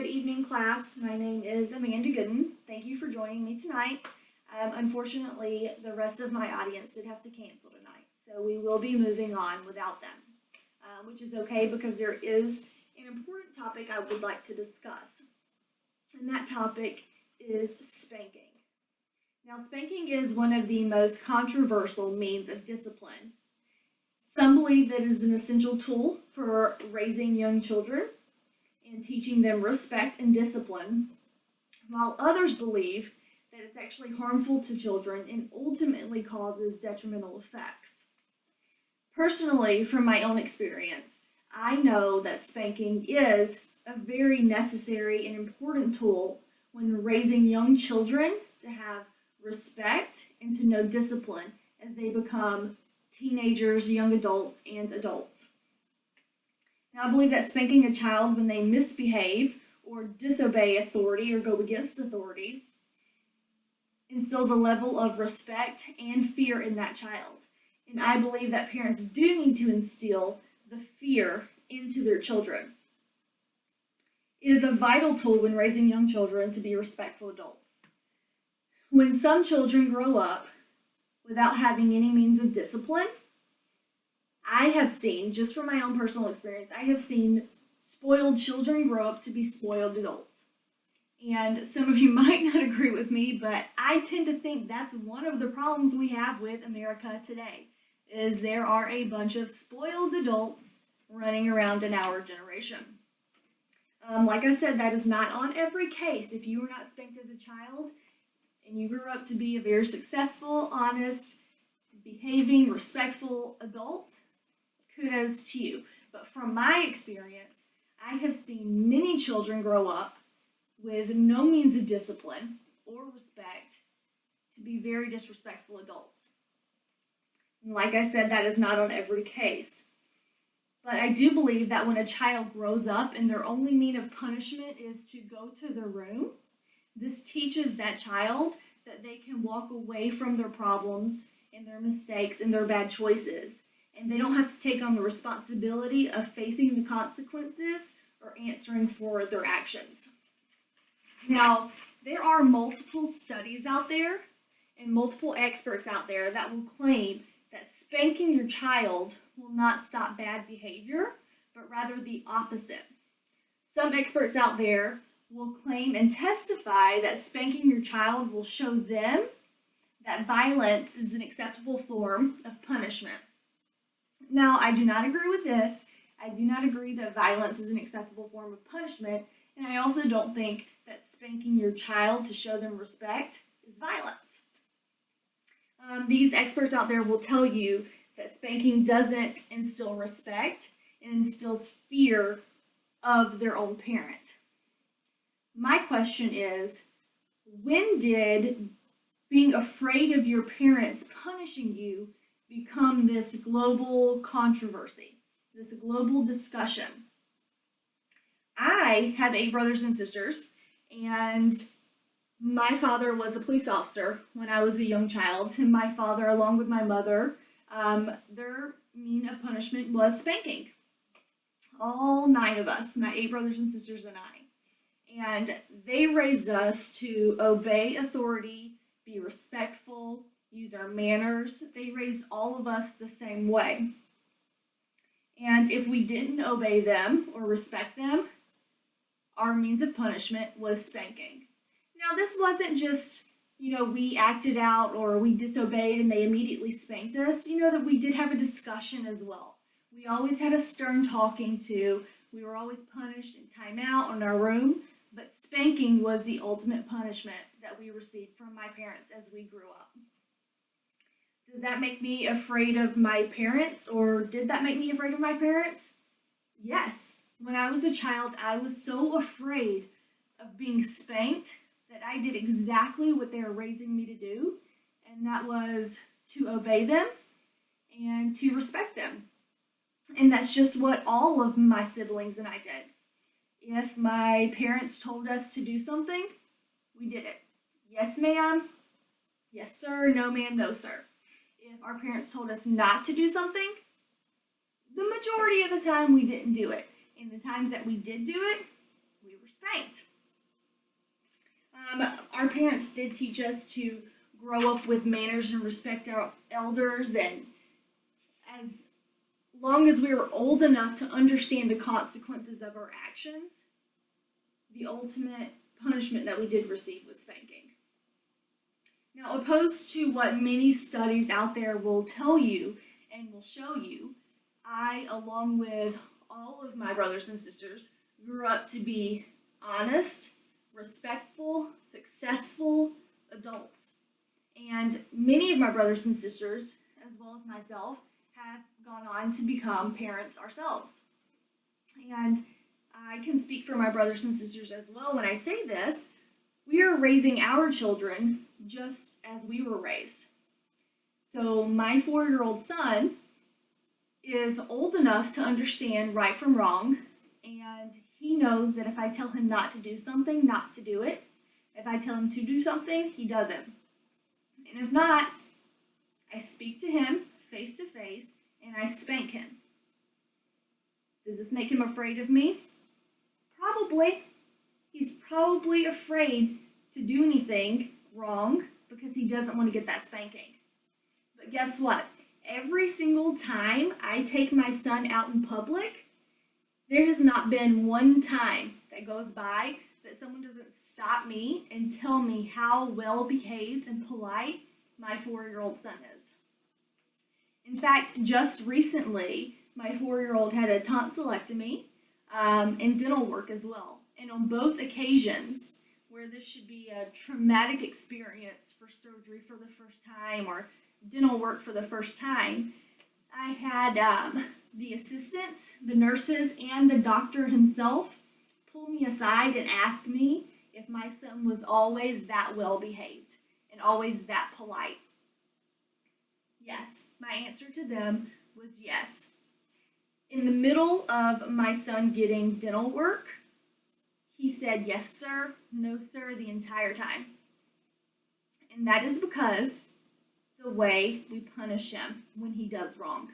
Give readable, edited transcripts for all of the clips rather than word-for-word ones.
Good evening, class. My name is Amanda Gooden. Thank you for joining me tonight. Unfortunately, the rest of my audience did have to cancel tonight, so we will be moving on without them, which is okay because there is an important topic I would like to discuss, and that topic is spanking. Now, spanking is one of the most controversial means of discipline. Some believe that it is an essential tool for raising young children and teaching them respect and discipline, while others believe that it's actually harmful to children and ultimately causes detrimental effects. Personally, from my own experience, I know that spanking is a very necessary and important tool when raising young children to have respect and to know discipline as they become teenagers, young adults, and adults. Now, I believe that spanking a child when they misbehave or disobey authority or go against authority instills a level of respect and fear in that child. And I believe that parents do need to instill the fear into their children. It is a vital tool when raising young children to be respectful adults. When some children grow up without having any means of discipline, I have seen, just from my own personal experience, I have seen spoiled children grow up to be spoiled adults. And some of you might not agree with me, but I tend to think that's one of the problems we have with America today, is there are a bunch of spoiled adults running around in our generation. Like I said, that is not on every case. If you were not spanked as a child and you grew up to be a very successful, honest, behaving, respectful adult, kudos to you. But from my experience, I have seen many children grow up with no means of discipline or respect to be very disrespectful adults. And like I said, that is not on every case. But I do believe that when a child grows up and their only mean of punishment is to go to their room, this teaches that child that they can walk away from their problems and their mistakes and their bad choices. And they don't have to take on the responsibility of facing the consequences or answering for their actions. Now, there are multiple studies out there and multiple experts out there that will claim that spanking your child will not stop bad behavior, but rather the opposite. Some experts out there will claim and testify that spanking your child will show them that violence is an acceptable form of punishment. Now, I do not agree with this. I do not agree that violence is an acceptable form of punishment, and I also don't think that spanking your child to show them respect is violence. These experts out there will tell you that spanking doesn't instill respect and instills fear of their own parent. My question is, when did being afraid of your parents punishing you become this global controversy, this global discussion? I have 8 brothers and sisters, and my father was a police officer when I was a young child, and my father, along with my mother, their mean of punishment was spanking. All 9 of us, my 8 brothers and sisters and I. And they raised us to obey authority, be respectful, use our manners. They raised all of us the same way. And if we didn't obey them or respect them, our means of punishment was spanking. Now, this wasn't just, we acted out or we disobeyed and they immediately spanked us. That we did have a discussion as well. We always had a stern talking to. We were always punished in timeout in our room, but spanking was the ultimate punishment that we received from my parents as we grew up. Does that make me afraid of my parents, or did that make me afraid of my parents? Yes. When I was a child, I was so afraid of being spanked that I did exactly what they were raising me to do, and that was to obey them and to respect them. And that's just what all of my siblings and I did. If my parents told us to do something, we did it. Yes, ma'am. Yes, sir. No, ma'am. No, sir. If our parents told us not to do something, the majority of the time we didn't do it. And the times that we did do it, we respected spanked. Our parents did teach us to grow up with manners and respect our elders, and as long as we were old enough to understand the consequences of our actions, the ultimate punishment that we did receive was spanking. Now, opposed to what many studies out there will tell you and will show you, I, along with all of my brothers and sisters, grew up to be honest, respectful, successful adults. And many of my brothers and sisters, as well as myself, have gone on to become parents ourselves. And I can speak for my brothers and sisters as well when I say this. We are raising our children just as we were raised. So my 4-year-old son is old enough to understand right from wrong, and he knows that if I tell him not to do something, not to do it. If I tell him to do something, he does it. And if not, I speak to him face to face and I spank him. Does this make him afraid of me? Probably. He's probably afraid to do anything wrong because he doesn't want to get that spanking. But guess what? Every single time I take my son out in public, there has not been one time that goes by that someone doesn't stop me and tell me how well behaved and polite my 4-year-old son is. In fact, just recently, my 4-year-old had a tonsillectomy and dental work as well. And on both occasions, where this should be a traumatic experience for surgery for the first time or dental work for the first time, I had the assistants, the nurses, and the doctor himself pull me aside and ask me if my son was always that well behaved and always that polite. Yes, my answer to them was yes. In the middle of my son getting dental work, he said yes sir, no sir the entire time. And that is because the way we punish him when he does wrong.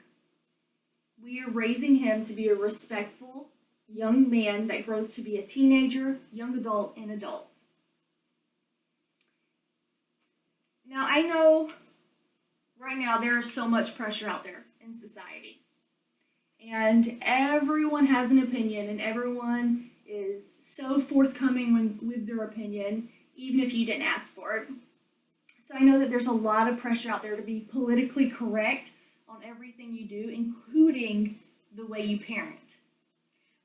We are raising him to be a respectful young man that grows to be a teenager, young adult, and adult. Now, I know right now there is so much pressure out there in society. And everyone has an opinion, and everyone is so forthcoming with their opinion, even if you didn't ask for it. So I know that there's a lot of pressure out there to be politically correct on everything you do, including the way you parent.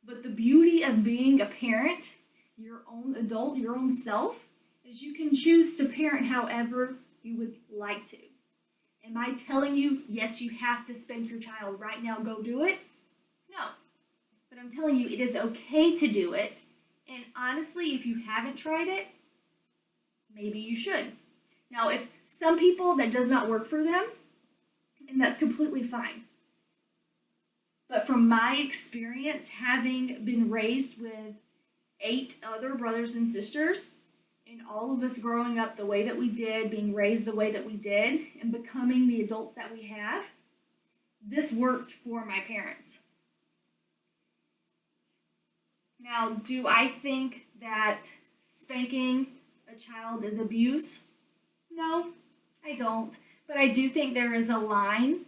But the beauty of being a parent, your own adult, your own self, is you can choose to parent however you would like to. Am I telling you, yes, you have to spank your child right now, go do it? No. But I'm telling you, it is okay to do it. And honestly, if you haven't tried it, maybe you should. Now, if some people that does not work for them, and that's completely fine. But from my experience, having been raised with 8 other brothers and sisters, and all of us growing up the way that we did, being raised the way that we did, and becoming the adults that we have, this worked for my parents. Now, do I think that spanking a child is abuse? No, I don't. But I do think there is a line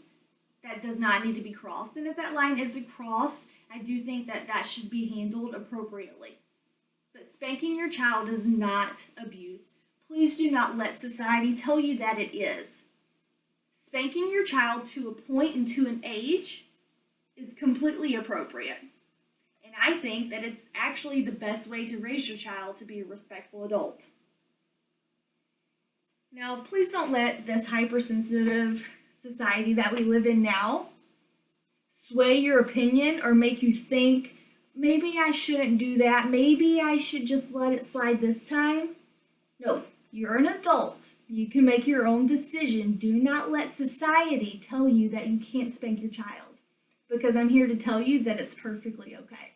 that does not need to be crossed. And if that line isn't crossed, I do think that that should be handled appropriately. But spanking your child is not abuse. Please do not let society tell you that it is. Spanking your child to a point and to an age is completely appropriate. And I think that it's actually the best way to raise your child to be a respectful adult. Now, please don't let this hypersensitive society that we live in now sway your opinion or make you think, maybe I shouldn't do that, maybe I should just let it slide this time. No, you're an adult. You can make your own decision. Do not let society tell you that you can't spank your child, because I'm here to tell you that it's perfectly okay.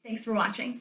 Thanks for watching.